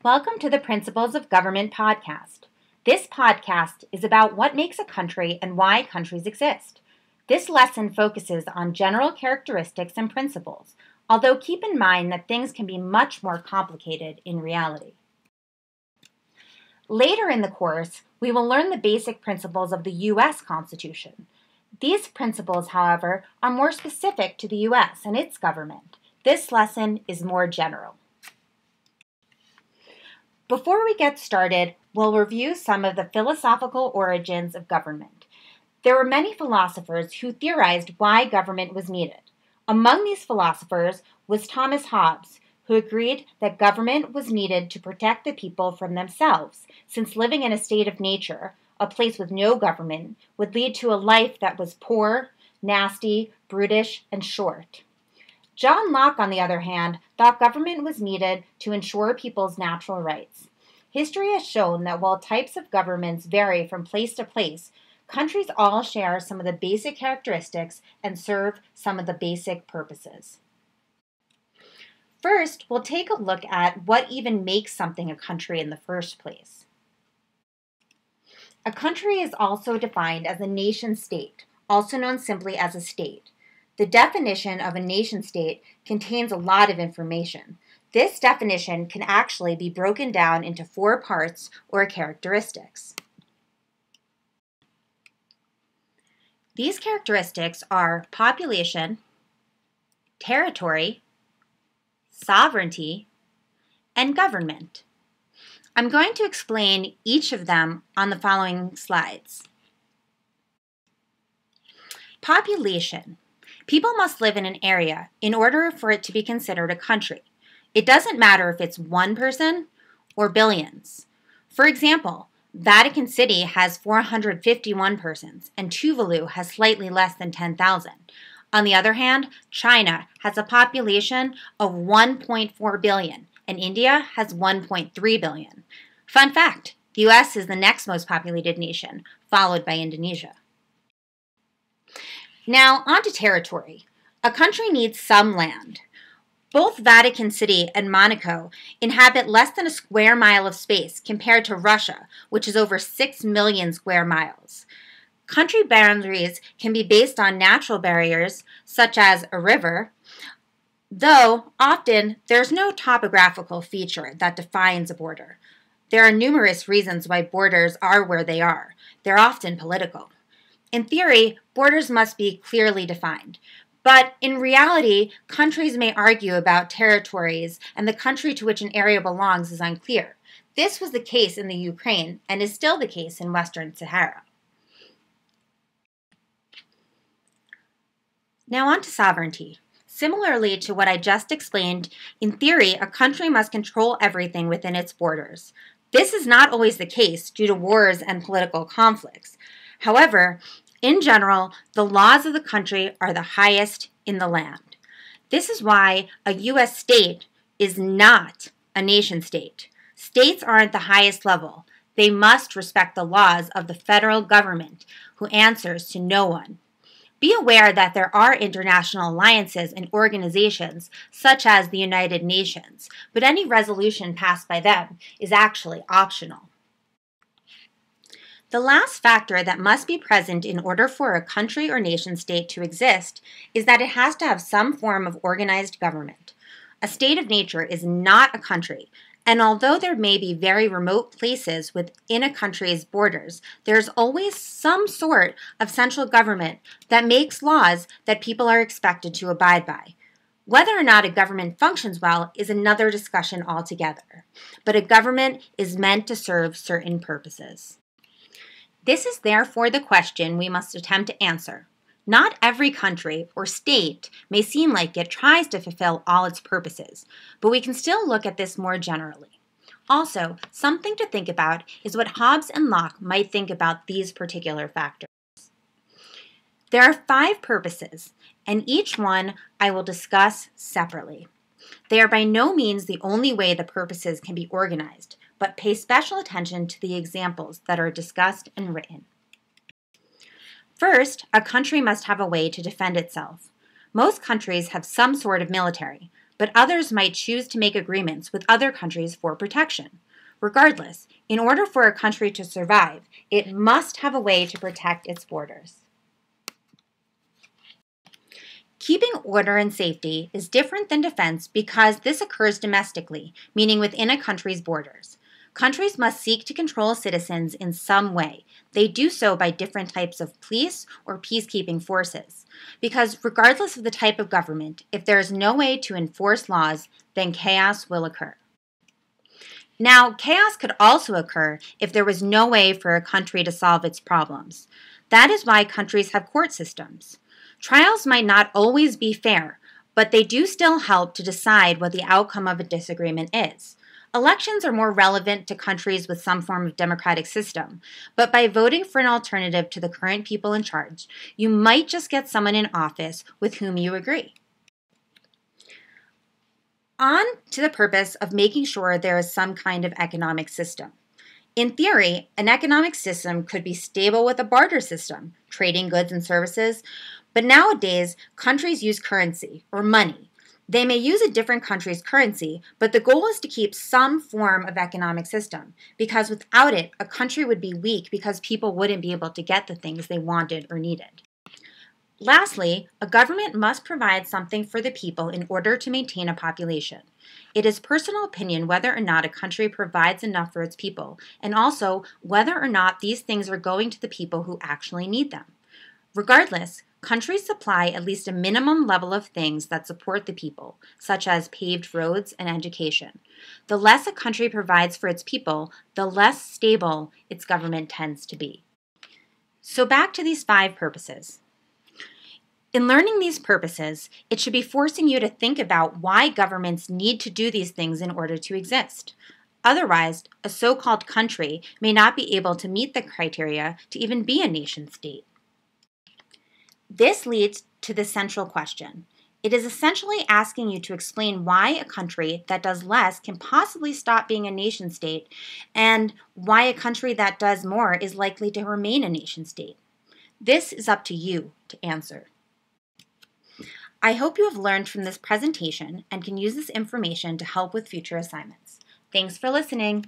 Welcome to the Principles of Government podcast. This podcast is about what makes a country and why countries exist. This lesson focuses on general characteristics and principles, although keep in mind that things can be much more complicated in reality. Later in the course, we will learn the basic principles of the U.S. Constitution. These principles, however, are more specific to the U.S. and its government. This lesson is more general. Before we get started, we'll review some of the philosophical origins of government. There were many philosophers who theorized why government was needed. Among these philosophers was Thomas Hobbes, who agreed that government was needed to protect the people from themselves, since living in a state of nature, a place with no government, would lead to a life that was poor, nasty, brutish, and short. John Locke, on the other hand, thought government was needed to ensure people's natural rights. History has shown that while types of governments vary from place to place, countries all share some of the basic characteristics and serve some of the basic purposes. First, we'll take a look at what even makes something a country in the first place. A country is also defined as a nation-state, also known simply as a state. The definition of a nation-state contains a lot of information. This definition can actually be broken down into 4 parts or characteristics. These characteristics are population, territory, sovereignty, and government. I'm going to explain each of them on the following slides. Population. People must live in an area in order for it to be considered a country. It doesn't matter if it's one person or billions. For example, Vatican City has 451 persons, and Tuvalu has slightly less than 10,000. On the other hand, China has a population of 1.4 billion, and India has 1.3 billion. Fun fact, the U.S. is the next most populated nation, followed by Indonesia. Now, on to territory. A country needs some land. Both Vatican City and Monaco inhabit less than a square mile of space compared to Russia, which is over 6 million square miles. Country boundaries can be based on natural barriers, such as a river, though often there's no topographical feature that defines a border. There are numerous reasons why borders are where they are. They're often political. In theory, borders must be clearly defined. But in reality, countries may argue about territories, and the country to which an area belongs is unclear. This was the case in the Ukraine and is still the case in Western Sahara. Now on to sovereignty. Similarly to what I just explained, in theory, a country must control everything within its borders. This is not always the case due to wars and political conflicts. However, in general, the laws of the country are the highest in the land. This is why a U.S. state is not a nation state. States aren't the highest level. They must respect the laws of the federal government, who answers to no one. Be aware that there are international alliances and organizations, such as the United Nations, but any resolution passed by them is actually optional. The last factor that must be present in order for a country or nation-state to exist is that it has to have some form of organized government. A state of nature is not a country, and although there may be very remote places within a country's borders, there's always some sort of central government that makes laws that people are expected to abide by. Whether or not a government functions well is another discussion altogether, but a government is meant to serve certain purposes. This is therefore the question we must attempt to answer. Not every country or state may seem like it tries to fulfill all its purposes, but we can still look at this more generally. Also, something to think about is what Hobbes and Locke might think about these particular factors. There are 5 purposes, and each one I will discuss separately. They are by no means the only way the purposes can be organized, but pay special attention to the examples that are discussed and written. First, a country must have a way to defend itself. Most countries have some sort of military. but others might choose to make agreements with other countries for protection. Regardless, in order for a country to survive, it must have a way to protect its borders. Keeping order and safety is different than defense because this occurs domestically, meaning within a country's borders. Countries must seek to control citizens in some way. They do so by different types of police or peacekeeping forces. Because regardless of the type of government, if there is no way to enforce laws, then chaos will occur. Now, chaos could also occur if there was no way for a country to solve its problems. That is why countries have court systems. Trials might not always be fair, but they do still help to decide what the outcome of a disagreement is. Elections are more relevant to countries with some form of democratic system, but by voting for an alternative to the current people in charge, you might just get someone in office with whom you agree. On to the purpose of making sure there is some kind of economic system. In theory, an economic system could be stable with a barter system, trading goods and services, but nowadays, countries use currency, or money. They may use a different country's currency, but the goal is to keep some form of economic system, because without it, a country would be weak because people wouldn't be able to get the things they wanted or needed. Lastly, a government must provide something for the people in order to maintain a population. It is personal opinion whether or not a country provides enough for its people, and also whether or not these things are going to the people who actually need them. Regardless, countries supply at least a minimum level of things that support the people, such as paved roads and education. The less a country provides for its people, the less stable its government tends to be. So back to these 5 purposes. In learning these purposes, it should be forcing you to think about why governments need to do these things in order to exist. Otherwise, a so-called country may not be able to meet the criteria to even be a nation-state. This leads to the central question. It is essentially asking you to explain why a country that does less can possibly stop being a nation-state, and why a country that does more is likely to remain a nation-state. This is up to you to answer. I hope you have learned from this presentation and can use this information to help with future assignments. Thanks for listening.